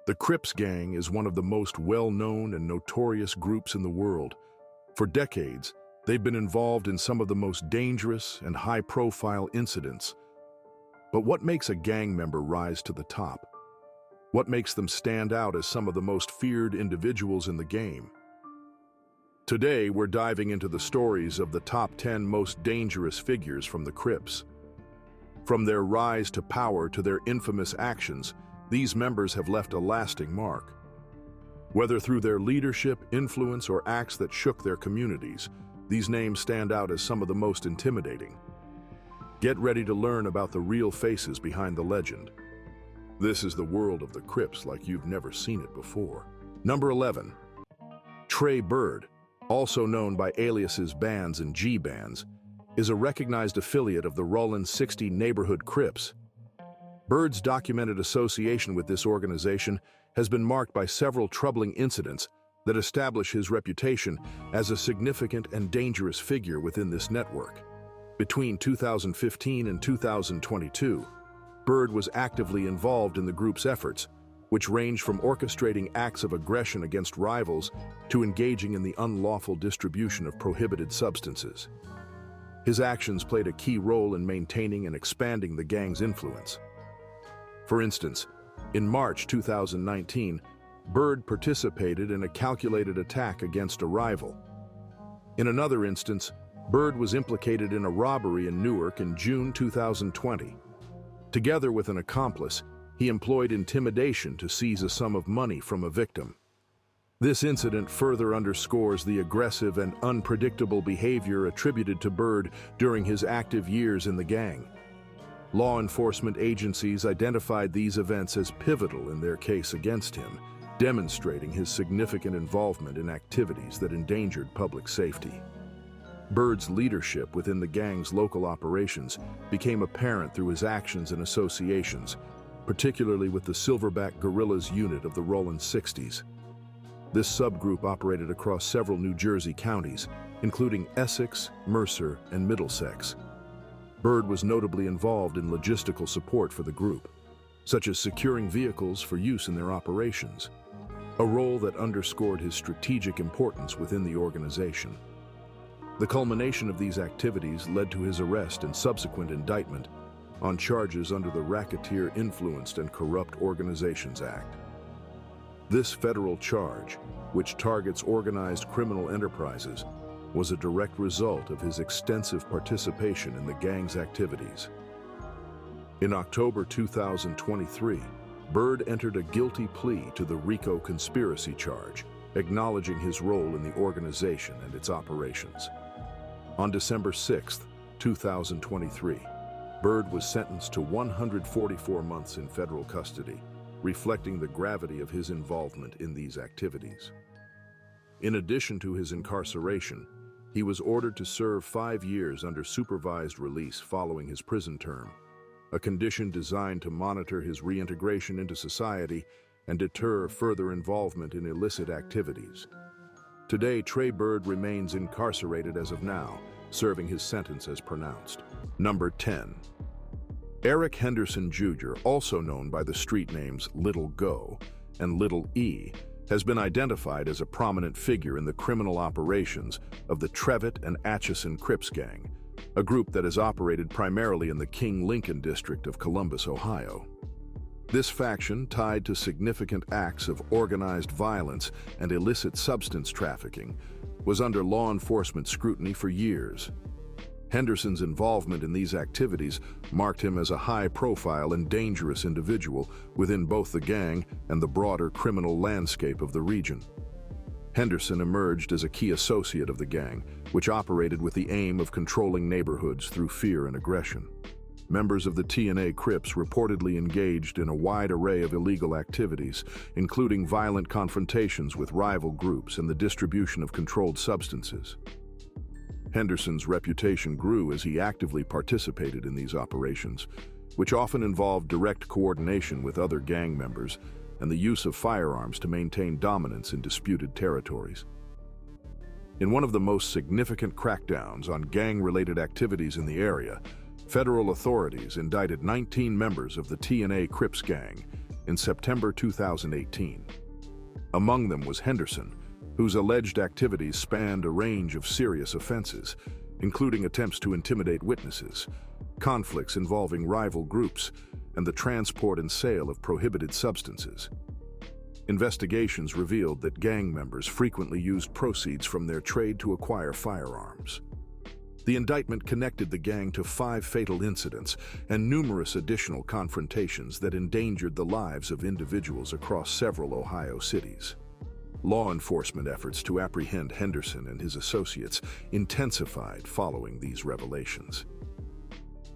The Crips gang is one of the most well-known and notorious groups in the world. For decades, they've been involved in some of the most dangerous and high-profile incidents. But what makes a gang member rise to the top? What makes them stand out as some of the most feared individuals in the game? Today, we're diving into the stories of the top 10 most dangerous figures from the Crips. From their rise to power to their infamous actions, these members have left a lasting mark. Whether through their leadership, influence, or acts that shook their communities, these names stand out as some of the most intimidating. Get ready to learn about the real faces behind the legend. This is the world of the Crips like you've never seen it before. Number 11. Trey Bird, also known by aliases Bands and G-Bands, is a recognized affiliate of the Rollin 60 neighborhood Crips. Bird's documented association with this organization has been marked by several troubling incidents that establish his reputation as a significant and dangerous figure within this network. Between 2015 and 2022, Bird was actively involved in the group's efforts, which range from orchestrating acts of aggression against rivals to engaging in the unlawful distribution of prohibited substances. His actions played a key role in maintaining and expanding the gang's influence. For instance, in March 2019, Bird participated in a calculated attack against a rival. In another instance, Bird was implicated in a robbery in Newark in June 2020. Together with an accomplice, he employed intimidation to seize a sum of money from a victim. This incident further underscores the aggressive and unpredictable behavior attributed to Bird during his active years in the gang. Law enforcement agencies identified these events as pivotal in their case against him, demonstrating his significant involvement in activities that endangered public safety. Bird's leadership within the gang's local operations became apparent through his actions and associations, particularly with the Silverback Guerrillas unit of the Rollin 60s. This subgroup operated across several New Jersey counties, including Essex, Mercer, and Middlesex. Bird was notably involved in logistical support for the group, such as securing vehicles for use in their operations, a role that underscored his strategic importance within the organization. The culmination of these activities led to his arrest and subsequent indictment on charges under the Racketeer Influenced and Corrupt Organizations Act. This federal charge, which targets organized criminal enterprises, was a direct result of his extensive participation in the gang's activities. In October 2023, Bird entered a guilty plea to the RICO conspiracy charge, acknowledging his role in the organization and its operations. On December 6, 2023, Bird was sentenced to 144 months in federal custody, reflecting the gravity of his involvement in these activities. In addition to his incarceration, he was ordered to serve 5 years under supervised release following his prison term, a condition designed to monitor his reintegration into society and deter further involvement in illicit activities. Today, Trey Bird remains incarcerated as of now, serving his sentence as pronounced. Number 10. Eric Henderson Jr., also known by the street names Little Go and Little E, has been identified as a prominent figure in the criminal operations of the Trevitt and Atchison Crips gang, a group that has operated primarily in the King Lincoln district of Columbus, Ohio. This faction, tied to significant acts of organized violence and illicit substance trafficking, was under law enforcement scrutiny for years. Henderson's involvement in these activities marked him as a high-profile and dangerous individual within both the gang and the broader criminal landscape of the region. Henderson emerged as a key associate of the gang, which operated with the aim of controlling neighborhoods through fear and aggression. Members of the TNA Crips reportedly engaged in a wide array of illegal activities, including violent confrontations with rival groups and the distribution of controlled substances. Henderson's reputation grew as he actively participated in these operations, which often involved direct coordination with other gang members and the use of firearms to maintain dominance in disputed territories. In one of the most significant crackdowns on gang-related activities in the area, federal authorities indicted 19 members of the TNA Crips gang, in September 2018. Among them was Henderson, whose alleged activities spanned a range of serious offenses, including attempts to intimidate witnesses, conflicts involving rival groups, and the transport and sale of prohibited substances. Investigations revealed that gang members frequently used proceeds from their trade to acquire firearms. The indictment connected the gang to 5 fatal incidents and numerous additional confrontations that endangered the lives of individuals across several Ohio cities. Law enforcement efforts to apprehend Henderson and his associates intensified following these revelations.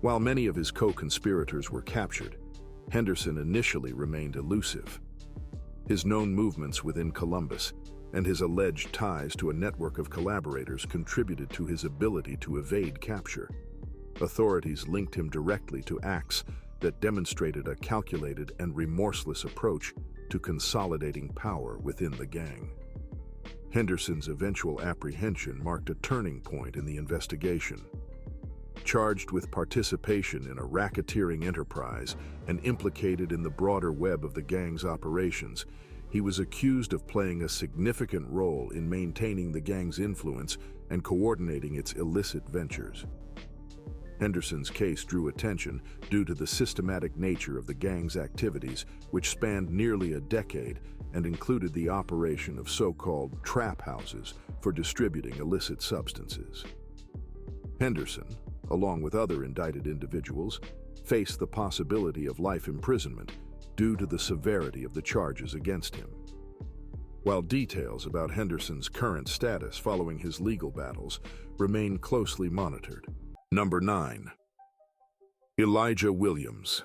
While many of his co-conspirators were captured, Henderson initially remained elusive. His known movements within Columbus and his alleged ties to a network of collaborators contributed to his ability to evade capture. Authorities linked him directly to acts that demonstrated a calculated and remorseless approach to consolidating power within the gang. Henderson's eventual apprehension marked a turning point in the investigation. Charged with participation in a racketeering enterprise and implicated in the broader web of the gang's operations, he was accused of playing a significant role in maintaining the gang's influence and coordinating its illicit ventures. Henderson's case drew attention due to the systematic nature of the gang's activities, which spanned nearly a decade and included the operation of so-called trap houses for distributing illicit substances. Henderson, along with other indicted individuals, faced the possibility of life imprisonment due to the severity of the charges against him. While details about Henderson's current status following his legal battles remain closely monitored. Number 9. Elijah Williams.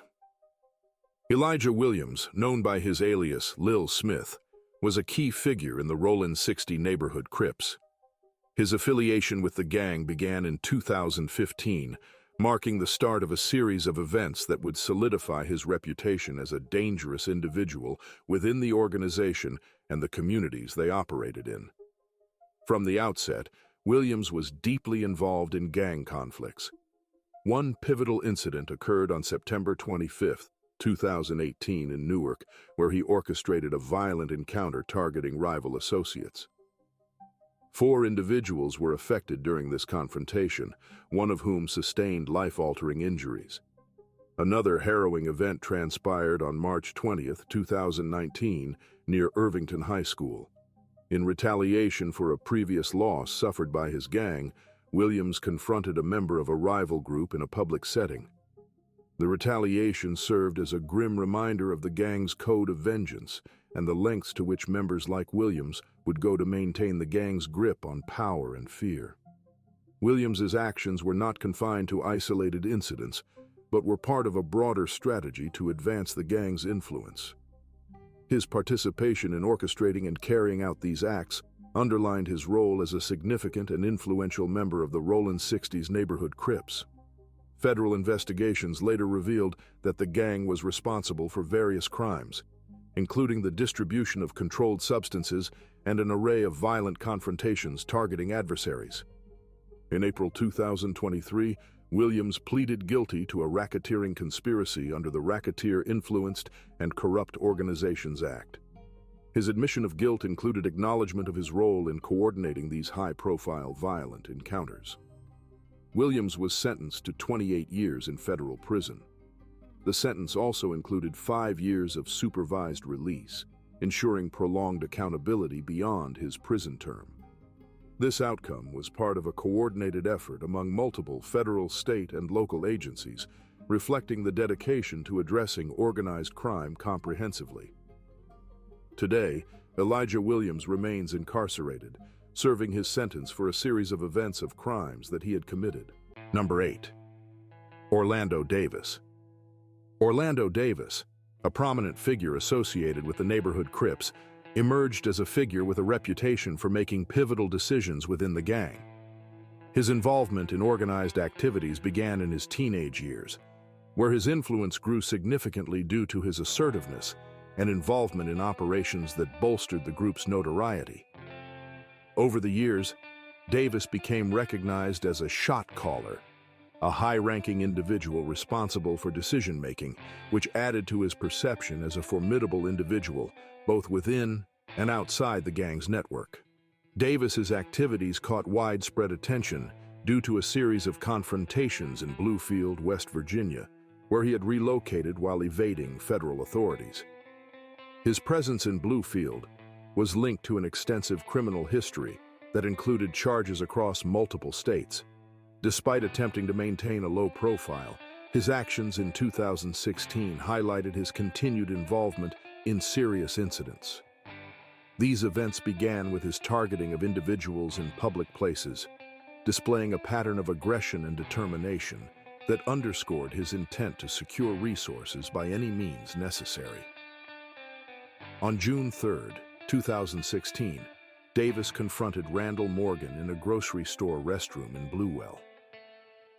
Elijah Williams, known by his alias Lil Smith, was a key figure in the Rollin 60 neighborhood Crips. His affiliation with the gang began in 2015, marking the start of a series of events that would solidify his reputation as a dangerous individual within the organization and the communities they operated in. From the outset, Williams was deeply involved in gang conflicts. One pivotal incident occurred on September 25, 2018 in Newark, where he orchestrated a violent encounter targeting rival associates. 4 individuals were affected during this confrontation, one of whom sustained life-altering injuries. Another harrowing event transpired on March 20, 2019, near Irvington High School. In retaliation for a previous loss suffered by his gang, Williams confronted a member of a rival group in a public setting. The retaliation served as a grim reminder of the gang's code of vengeance and the lengths to which members like Williams would go to maintain the gang's grip on power and fear. Williams's actions were not confined to isolated incidents, but were part of a broader strategy to advance the gang's influence. His participation in orchestrating and carrying out these acts underlined his role as a significant and influential member of the Rollin 60's neighborhood Crips. Federal investigations later revealed that the gang was responsible for various crimes, including the distribution of controlled substances and an array of violent confrontations targeting adversaries. In April 2023, Williams pleaded guilty to a racketeering conspiracy under the Racketeer Influenced and Corrupt Organizations Act. His admission of guilt included acknowledgement of his role in coordinating these high-profile violent encounters. Williams was sentenced to 28 years in federal prison. The sentence also included 5 years of supervised release, ensuring prolonged accountability beyond his prison term. This outcome was part of a coordinated effort among multiple federal, state, and local agencies, reflecting the dedication to addressing organized crime comprehensively. Today, Elijah Williams remains incarcerated, serving his sentence for a series of events of crimes that he had committed. Number 8. Orlando Davis. Orlando Davis, a prominent figure associated with the neighborhood Crips, emerged as a figure with a reputation for making pivotal decisions within the gang. His involvement in organized activities began in his teenage years, where his influence grew significantly due to his assertiveness and involvement in operations that bolstered the group's notoriety. Over the years, Davis became recognized as a shot caller, a high-ranking individual responsible for decision-making, which added to his perception as a formidable individual, both within and outside the gang's network. Davis's activities caught widespread attention due to a series of confrontations in Bluefield, West Virginia, where he had relocated while evading federal authorities. His presence in Bluefield was linked to an extensive criminal history that included charges across multiple states. Despite attempting to maintain a low profile, his actions in 2016 highlighted his continued involvement in serious incidents. These events began with his targeting of individuals in public places, displaying a pattern of aggression and determination that underscored his intent to secure resources by any means necessary. On June 3, 2016, Davis confronted Randall Morgan in a grocery store restroom in Bluewell.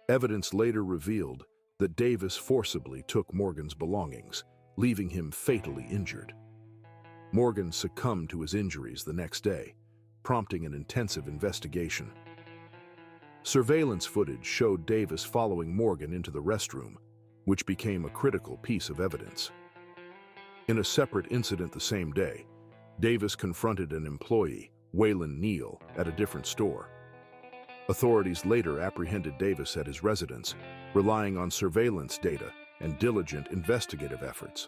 Evidence later revealed that Davis forcibly took Morgan's belongings, leaving him fatally injured. Morgan succumbed to his injuries the next day, prompting an intensive investigation. Surveillance footage showed Davis following Morgan into the restroom, which became a critical piece of evidence. In a separate incident the same day, Davis confronted an employee, Waylon Neal, at a different store. Authorities later apprehended Davis at his residence, relying on surveillance data and diligent investigative efforts.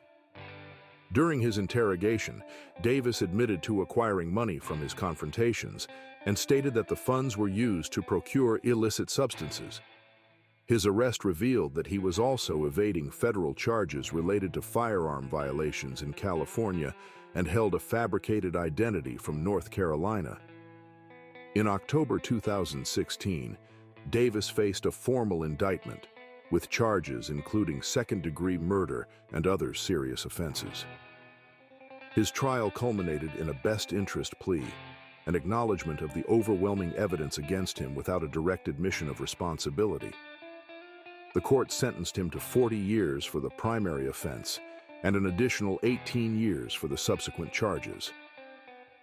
During his interrogation, Davis admitted to acquiring money from his confrontations and stated that the funds were used to procure illicit substances. His arrest revealed that he was also evading federal charges related to firearm violations in California and held a fabricated identity from North Carolina. In October 2016, Davis faced a formal indictment, with charges including second-degree murder and other serious offenses. His trial culminated in a best-interest plea, an acknowledgement of the overwhelming evidence against him without a direct admission of responsibility. The court sentenced him to 40 years for the primary offense and an additional 18 years for the subsequent charges.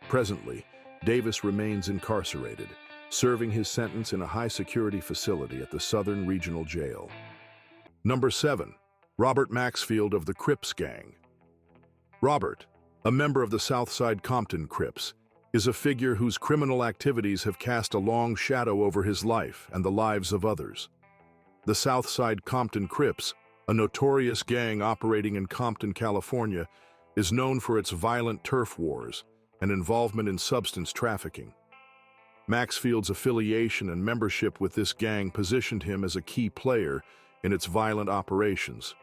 Presently, Davis remains incarcerated, serving his sentence in a high-security facility at the Southern Regional Jail. Number 7. Robert Maxfield of the Crips Gang. Robert, a member of the Southside Compton Crips, is a figure whose criminal activities have cast a long shadow over his life and the lives of others. The Southside Compton Crips, a notorious gang operating in Compton, California, is known for its violent turf wars and involvement in substance trafficking. Maxfield's affiliation and membership with this gang positioned him as a key player in its violent operations,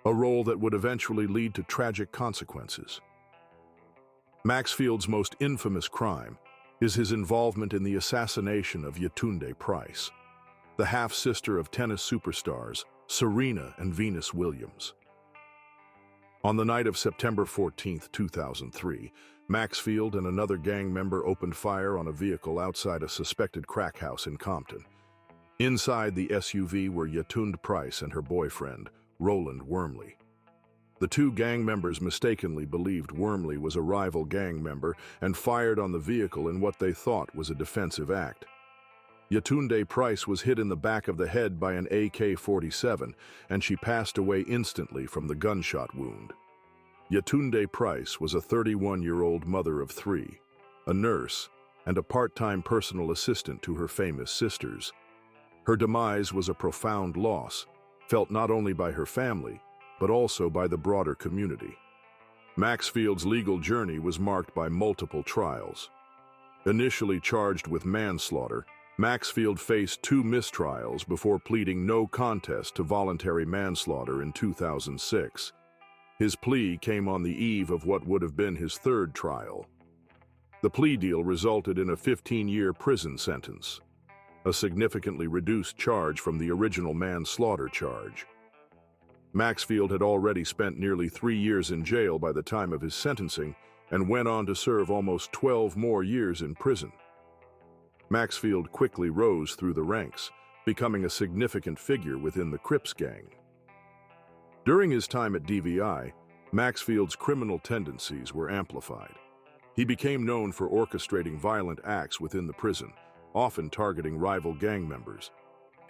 a role that would eventually lead to tragic consequences. Maxfield's most infamous crime is his involvement in the assassination of Yetunde Price, the half-sister of tennis superstars Serena and Venus Williams. On the night of September 14, 2003, Maxfield and another gang member opened fire on a vehicle outside a suspected crack house in Compton. Inside the SUV were Yetunde Price and her boyfriend, Roland Wormley. The two gang members mistakenly believed Wormley was a rival gang member and fired on the vehicle in what they thought was a defensive act. Yetunde Price was hit in the back of the head by an AK-47, and she passed away instantly from the gunshot wound. Yetunde Price was a 31-year-old mother of three, a nurse, and a part-time personal assistant to her famous sisters. Her demise was a profound loss, felt not only by her family, but also by the broader community. Maxfield's legal journey was marked by multiple trials. Initially charged with manslaughter, Maxfield faced 2 mistrials before pleading no contest to voluntary manslaughter in 2006. His plea came on the eve of what would have been his 3rd trial. The plea deal resulted in a 15-year prison sentence, a significantly reduced charge from the original manslaughter charge. Maxfield had already spent nearly 3 years in jail by the time of his sentencing and went on to serve almost 12 more years in prison. Maxfield quickly rose through the ranks, becoming a significant figure within the Crips gang. During his time at DVI, Maxfield's criminal tendencies were amplified. He became known for orchestrating violent acts within the prison, often targeting rival gang members.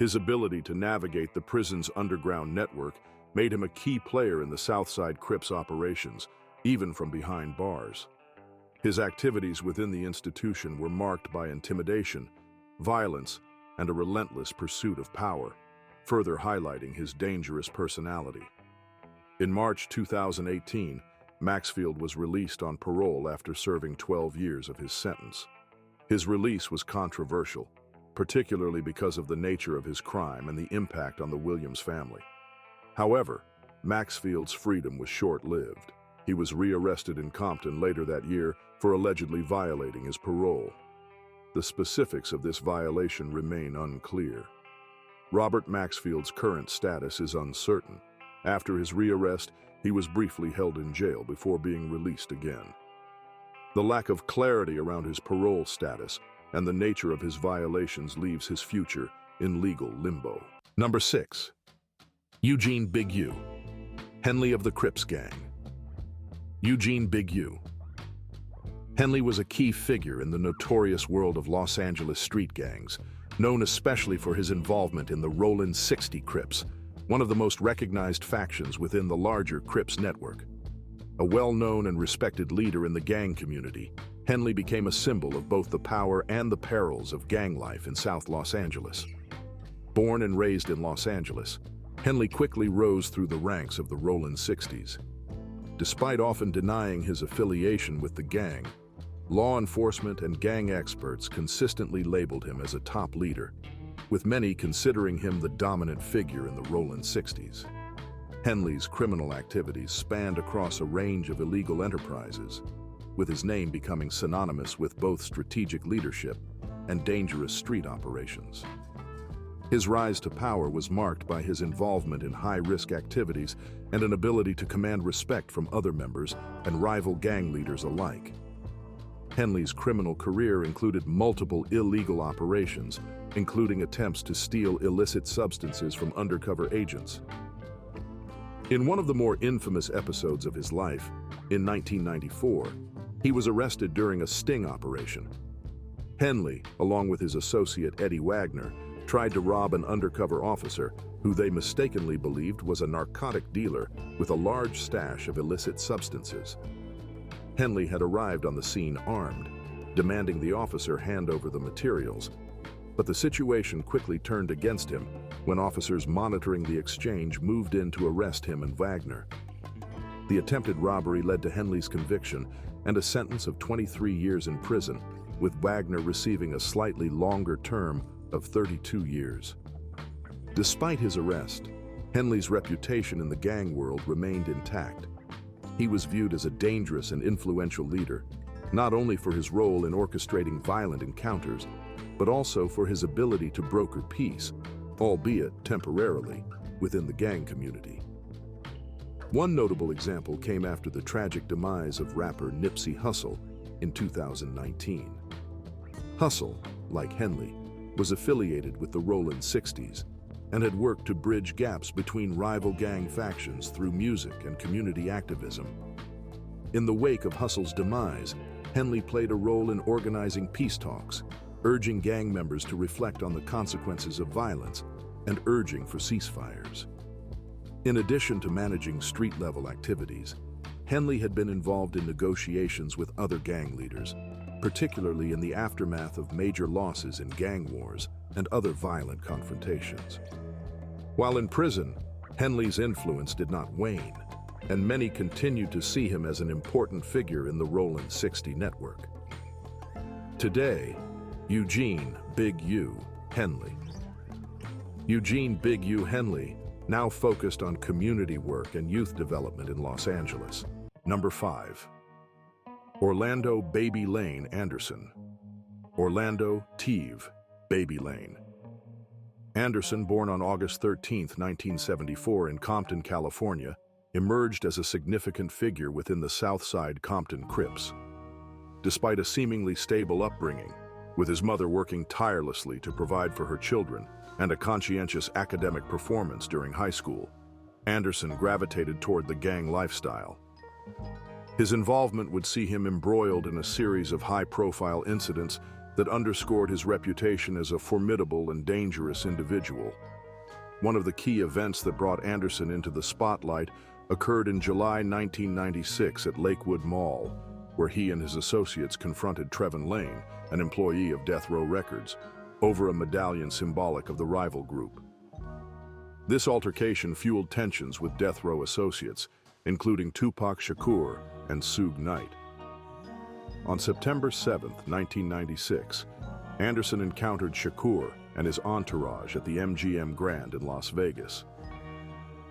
His ability to navigate the prison's underground network made him a key player in the Southside Crips operations, even from behind bars. His activities within the institution were marked by intimidation, violence, and a relentless pursuit of power, further highlighting his dangerous personality. In March 2018, Maxfield was released on parole after serving 12 years of his sentence. His release was controversial, particularly because of the nature of his crime and the impact on the Williams family. However, Maxfield's freedom was short-lived. He was rearrested in Compton later that year for allegedly violating his parole. The specifics of this violation remain unclear. Robert Maxfield's current status is uncertain. After his rearrest, he was briefly held in jail before being released again. The lack of clarity around his parole status and the nature of his violations leaves his future in legal limbo. Number 6. Eugene Big U, Henley of the Crips gang. Eugene Big U. Henley was a key figure in the notorious world of Los Angeles street gangs, known especially for his involvement in the Rollin' 60 Crips, one of the most recognized factions within the larger Crips network. A well-known and respected leader in the gang community, Henley became a symbol of both the power and the perils of gang life in South Los Angeles. Born and raised in Los Angeles, Henley quickly rose through the ranks of the Rollin' 60s. Despite often denying his affiliation with the gang, law enforcement and gang experts consistently labeled him as a top leader, with many considering him the dominant figure in the Rollin' 60s. Henley's criminal activities spanned across a range of illegal enterprises, with his name becoming synonymous with both strategic leadership and dangerous street operations. His rise to power was marked by his involvement in high-risk activities and an ability to command respect from other members and rival gang leaders alike. Henley's criminal career included multiple illegal operations, including attempts to steal illicit substances from undercover agents. In one of the more infamous episodes of his life, in 1994, he was arrested during a sting operation. Henley, along with his associate Eddie Wagner, tried to rob an undercover officer who they mistakenly believed was a narcotic dealer with a large stash of illicit substances. Henley had arrived on the scene armed, demanding the officer hand over the materials, but the situation quickly turned against him when officers monitoring the exchange moved in to arrest him and Wagner. The attempted robbery led to Henley's conviction and a sentence of 23 years in prison, with Wagner receiving a slightly longer term of 32 years. Despite his arrest, Henley's reputation in the gang world remained intact. He was viewed as a dangerous and influential leader, not only for his role in orchestrating violent encounters, but also for his ability to broker peace, albeit temporarily, within the gang community. One notable example came after the tragic demise of rapper Nipsey Hussle in 2019. Hussle, like Henley, was affiliated with the Rollin' 60s and had worked to bridge gaps between rival gang factions through music and community activism. In the wake of Hussle's demise, Henley played a role in organizing peace talks, urging gang members to reflect on the consequences of violence and urging for ceasefires. In addition to managing street-level activities, Henley had been involved in negotiations with other gang leaders, particularly in the aftermath of major losses in gang wars and other violent confrontations. While in prison, Henley's influence did not wane, and many continued to see him as an important figure in the Rollin' 60 network. Today, Eugene Big U Henley. Eugene Big U Henley, now focused on community work and youth development in Los Angeles. Number 5. Orlando Baby Lane Anderson. Orlando Tuie Baby Lane. Anderson, born on August 13, 1974 in Compton, California, emerged as a significant figure within the Southside Compton Crips. Despite a seemingly stable upbringing, with his mother working tirelessly to provide for her children and a conscientious academic performance during high school, Anderson gravitated toward the gang lifestyle. His involvement would see him embroiled in a series of high-profile incidents that underscored his reputation as a formidable and dangerous individual. One of the key events that brought Anderson into the spotlight occurred in July 1996 at Lakewood Mall, where he and his associates confronted Trevin Lane, an employee of Death Row Records, over a medallion symbolic of the rival group. This altercation fueled tensions with Death Row associates, including Tupac Shakur and Suge Knight. On September 7, 1996, Anderson encountered Shakur and his entourage at the MGM Grand in Las Vegas.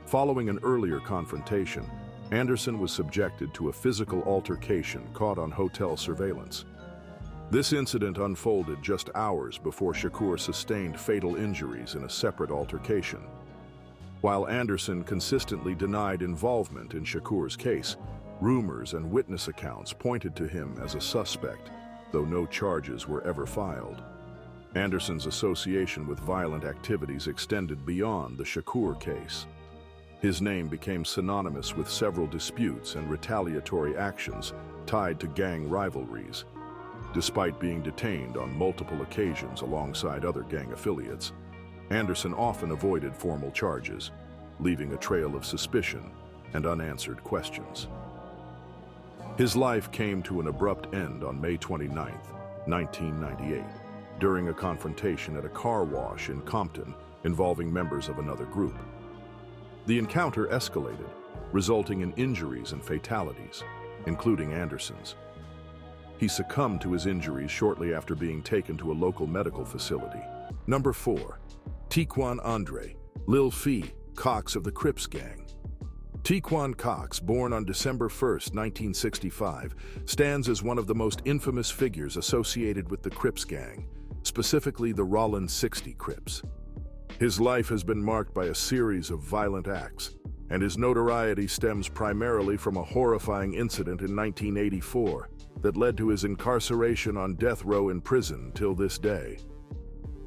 Following an earlier confrontation, Anderson was subjected to a physical altercation caught on hotel surveillance. This incident unfolded just hours before Shakur sustained fatal injuries in a separate altercation. While Anderson consistently denied involvement in Shakur's case, rumors and witness accounts pointed to him as a suspect, though no charges were ever filed. Anderson's association with violent activities extended beyond the Shakur case. His name became synonymous with several disputes and retaliatory actions tied to gang rivalries. Despite being detained on multiple occasions alongside other gang affiliates, Anderson often avoided formal charges, leaving a trail of suspicion and unanswered questions. His life came to an abrupt end on May 29, 1998, during a confrontation at a car wash in Compton involving members of another group. The encounter escalated, resulting in injuries and fatalities, including Anderson's. He succumbed to his injuries shortly after being taken to a local medical facility. Number 4. Tiquan Andre, Lil Fee, Cox of the Crips gang. Tiquan Cox, born on December 1, 1965, stands as one of the most infamous figures associated with the Crips gang, specifically the Rollin 60 Crips. His life has been marked by a series of violent acts, and his notoriety stems primarily from a horrifying incident in 1984 that led to his incarceration on death row in prison till this day.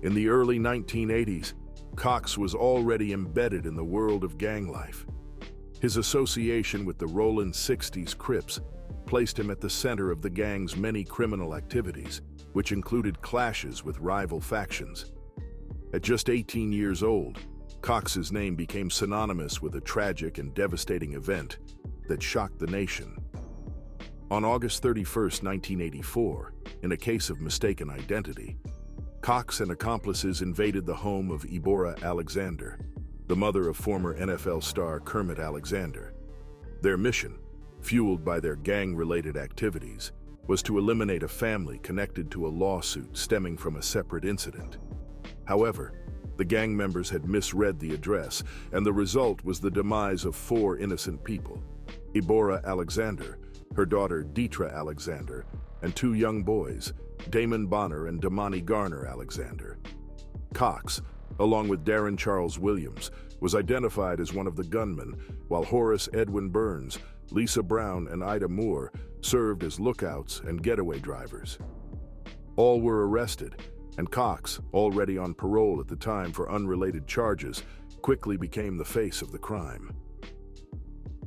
In the early 1980s, Cox was already embedded in the world of gang life. His association with the Rollin 60s Crips placed him at the center of the gang's many criminal activities, which included clashes with rival factions. At just 18 years old, Cox's name became synonymous with a tragic and devastating event that shocked the nation. On August 31, 1984, in a case of mistaken identity, Cox and accomplices invaded the home of Ebora Alexander, the mother of former NFL star Kermit Alexander. Their mission, fueled by their gang-related activities, was to eliminate a family connected to a lawsuit stemming from a separate incident. However, the gang members had misread the address, and the result was the demise of 4 innocent people: Ebora Alexander, her daughter Deetra Alexander, and 2 young boys, Damon Bonner and Damani Garner Alexander. Cox, along with Darren Charles Williams, was identified as one of the gunmen, while Horace Edwin Burns, Lisa Brown, and Ida Moore served as lookouts and getaway drivers. All were arrested, and Cox, already on parole at the time for unrelated charges, quickly became the face of the crime.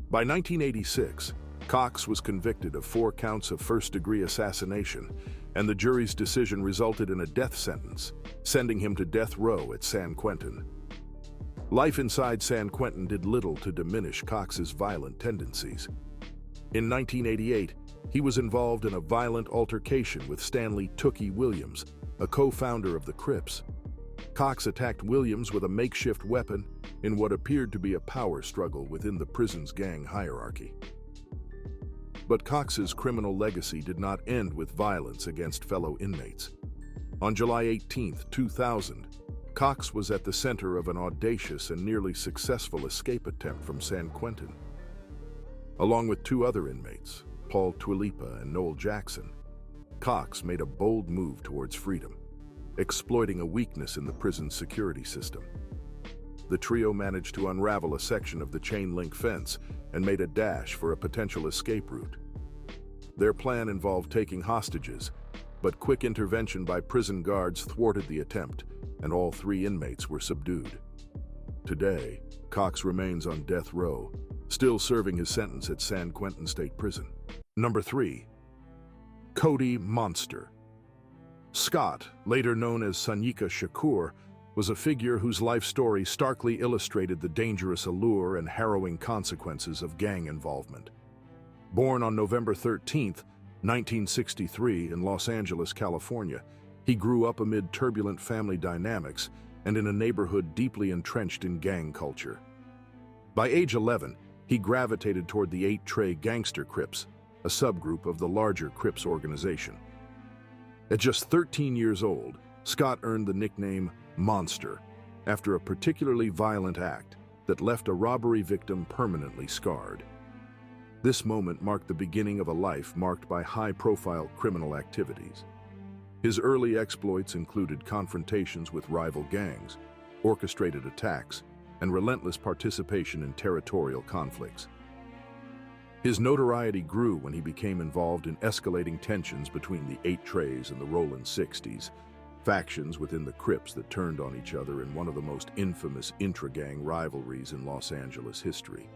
By 1986, Cox was convicted of 4 counts of first-degree assassination, and the jury's decision resulted in a death sentence, sending him to death row at San Quentin. Life inside San Quentin did little to diminish Cox's violent tendencies. In 1988, he was involved in a violent altercation with Stanley Tuie Williams, a co-founder of the Crips. Cox attacked Williams with a makeshift weapon in what appeared to be a power struggle within the prison's gang hierarchy. But Cox's criminal legacy did not end with violence against fellow inmates. On July 18, 2000, Cox was at the center of an audacious and nearly successful escape attempt from San Quentin. Along with 2 other inmates, Paul Tuilipa and Noel Jackson, Cox made a bold move towards freedom, exploiting a weakness in the prison's security system. The trio managed to unravel a section of the chain-link fence and made a dash for a potential escape route. Their plan involved taking hostages, but quick intervention by prison guards thwarted the attempt, and all 3 inmates were subdued. Today, Cox remains on death row, still serving his sentence at San Quentin State Prison. Number 3. Cody Monster. Scott, later known as Sanyika Shakur, was a figure whose life story starkly illustrated the dangerous allure and harrowing consequences of gang involvement. Born on November 13, 1963 in Los Angeles, California, he grew up amid turbulent family dynamics and in a neighborhood deeply entrenched in gang culture. By age 11, he gravitated toward the 8 Trey gangster Crips, a subgroup of the larger Crips organization. At just 13 years old, Scott earned the nickname Monster after a particularly violent act that left a robbery victim permanently scarred. This moment marked the beginning of a life marked by high-profile criminal activities. His early exploits included confrontations with rival gangs, orchestrated attacks, and relentless participation in territorial conflicts. His notoriety grew when he became involved in escalating tensions between the 8 Treys and the Rollin' 60s, factions within the Crips that turned on each other in one of the most infamous intra-gang rivalries in Los Angeles history.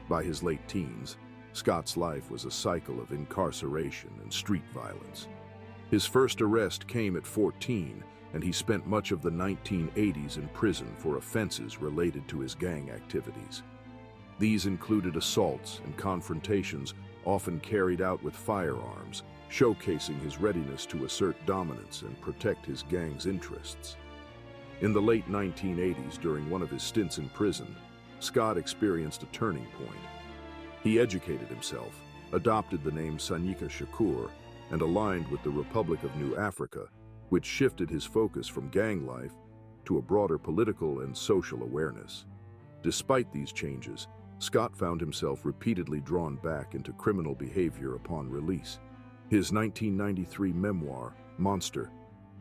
By his late teens, Scott's life was a cycle of incarceration and street violence. His first arrest came at 14, and he spent much of the 1980s in prison for offenses related to his gang activities. These included assaults and confrontations often carried out with firearms, showcasing his readiness to assert dominance and protect his gang's interests. In the late 1980s, during one of his stints in prison, Scott experienced a turning point. He educated himself, adopted the name Sanyika Shakur, and aligned with the Republic of New Africa, which shifted his focus from gang life to a broader political and social awareness. Despite these changes, Scott found himself repeatedly drawn back into criminal behavior upon release. His 1993 memoir, Monster,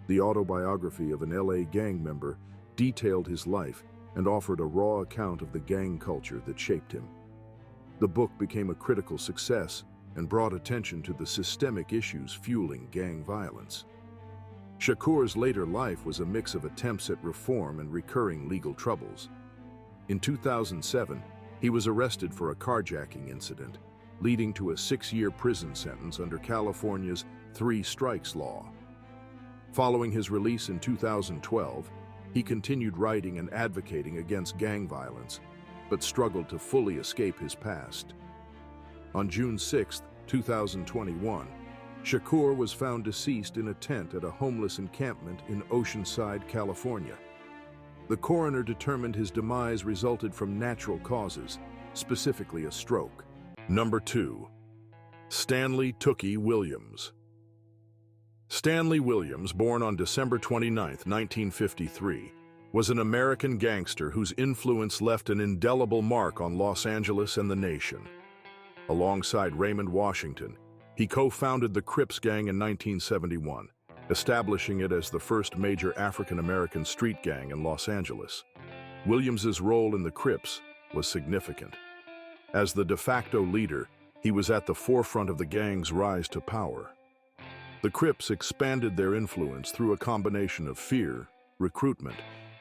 the autobiography of an LA gang member, detailed his life and offered a raw account of the gang culture that shaped him. The book became a critical success and brought attention to the systemic issues fueling gang violence. Shakur's later life was a mix of attempts at reform and recurring legal troubles. In 2007, he was arrested for a carjacking incident, leading to a 6-year prison sentence under California's 3 strikes law. Following his release in 2012, he continued writing and advocating against gang violence, but struggled to fully escape his past. On June 6, 2021, Shakur was found deceased in a tent at a homeless encampment in Oceanside, California. The coroner determined his demise resulted from natural causes, specifically a stroke. Number 2. Stanley Tuie Williams. Stanley Williams, born on December 29, 1953, was an American gangster whose influence left an indelible mark on Los Angeles and the nation. Alongside Raymond Washington, he co-founded the Crips gang in 1971, establishing it as the first major African-American street gang in Los Angeles. Williams's role in the Crips was significant. As the de facto leader, he was at the forefront of the gang's rise to power. The Crips expanded their influence through a combination of fear, recruitment,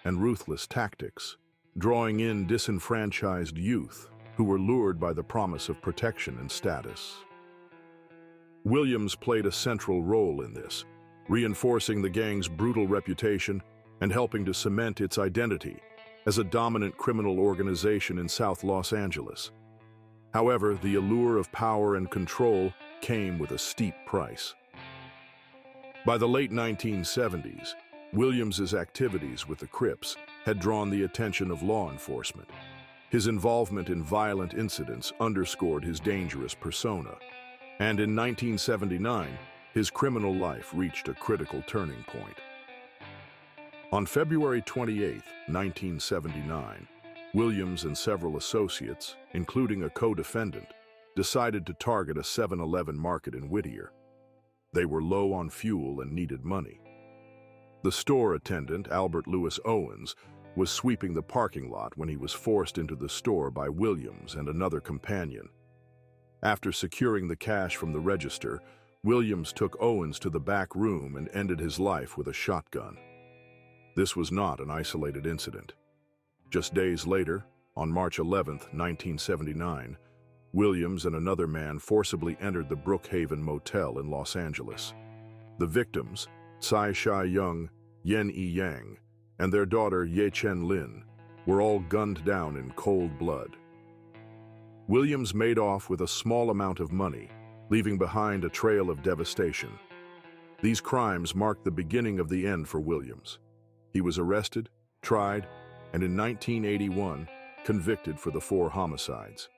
and ruthless tactics, drawing in disenfranchised youth who were lured by the promise of protection and status. Williams played a central role in this, reinforcing the gang's brutal reputation and helping to cement its identity as a dominant criminal organization in South Los Angeles. However, the allure of power and control came with a steep price. By the late 1970s, Williams's activities with the Crips had drawn the attention of law enforcement. His involvement in violent incidents underscored his dangerous persona, and in 1979, his criminal life reached a critical turning point. On February 28, 1979, Williams and several associates, including a co-defendant, decided to target a 7-Eleven market in Whittier. They were low on fuel and needed money. The store attendant, Albert Lewis Owens, was sweeping the parking lot when he was forced into the store by Williams and another companion. After securing the cash from the register, Williams took Owens to the back room and ended his life with a shotgun. This was not an isolated incident. Just days later, on March 11, 1979, Williams and another man forcibly entered the Brookhaven Motel in Los Angeles. The victims, Tsai Sha-young, Yen-yi Yang, and their daughter Ye-chen-lin were all gunned down in cold blood. Williams made off with a small amount of money, leaving behind a trail of devastation. These crimes marked the beginning of the end for Williams. He was arrested, tried, and in 1981, convicted for the 4 homicides.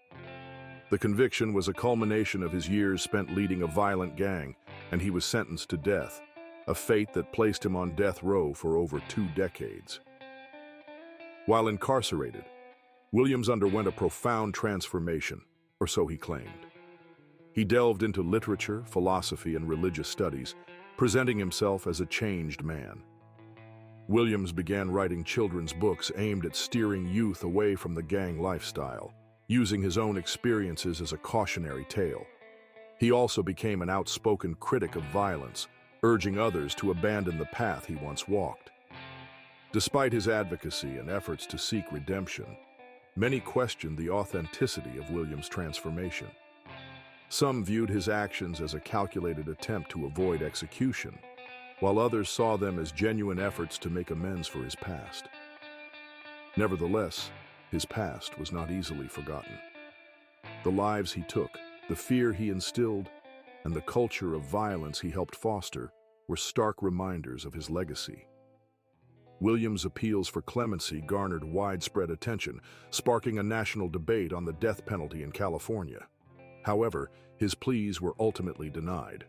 The conviction was a culmination of his years spent leading a violent gang, and he was sentenced to death, a fate that placed him on death row for over 2 decades. While incarcerated, Williams underwent a profound transformation, or so he claimed. He delved into literature, philosophy, and religious studies, presenting himself as a changed man. Williams began writing children's books aimed at steering youth away from the gang lifestyle, using his own experiences as a cautionary tale. He also became an outspoken critic of violence, urging others to abandon the path he once walked. Despite his advocacy and efforts to seek redemption, many questioned the authenticity of Williams' transformation. Some viewed his actions as a calculated attempt to avoid execution, while others saw them as genuine efforts to make amends for his past. Nevertheless, his past was not easily forgotten. The lives he took, the fear he instilled, and the culture of violence he helped foster were stark reminders of his legacy. Williams' appeals for clemency garnered widespread attention, sparking a national debate on the death penalty in California. However, his pleas were ultimately denied.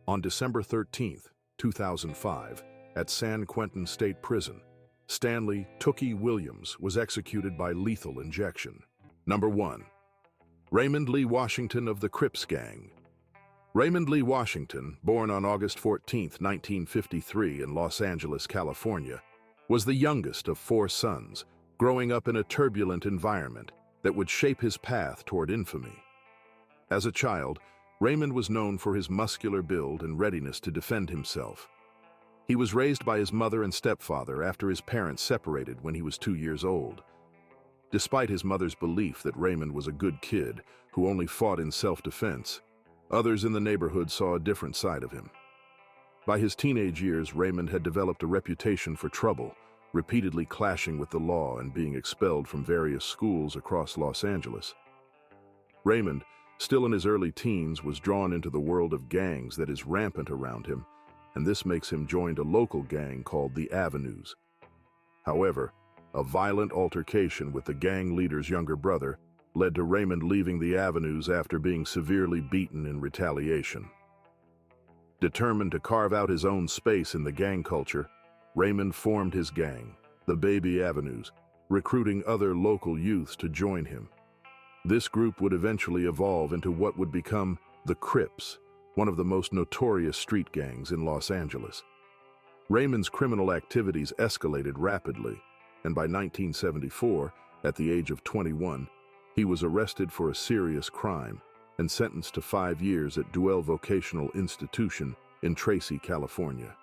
On December 13, 2005, at San Quentin State Prison, Stanley "Tuie" Williams was executed by lethal injection. Number 1. Raymond Lee Washington of the Crips gang. Raymond Lee Washington, born on August 14, 1953 in Los Angeles, California, was the youngest of 4 sons, growing up in a turbulent environment that would shape his path toward infamy. As a child, Raymond was known for his muscular build and readiness to defend himself. He was raised by his mother and stepfather after his parents separated when he was 2 years old. Despite his mother's belief that Raymond was a good kid who only fought in self-defense, others in the neighborhood saw a different side of him. By his teenage years, Raymond had developed a reputation for trouble, repeatedly clashing with the law and being expelled from various schools across Los Angeles. Raymond, still in his early teens, was drawn into the world of gangs that is rampant around him, and this makes him join a local gang called the Avenues. However, a violent altercation with the gang leader's younger brother led to Raymond leaving the Avenues after being severely beaten in retaliation. Determined to carve out his own space in the gang culture, Raymond formed his gang, the Baby Avenues, recruiting other local youths to join him. This group would eventually evolve into what would become the Crips, one of the most notorious street gangs in Los Angeles. Raymond's criminal activities escalated rapidly, and by 1974, at the age of 21, he was arrested for a serious crime and sentenced to 5 years at Duell Vocational Institution in Tracy, California.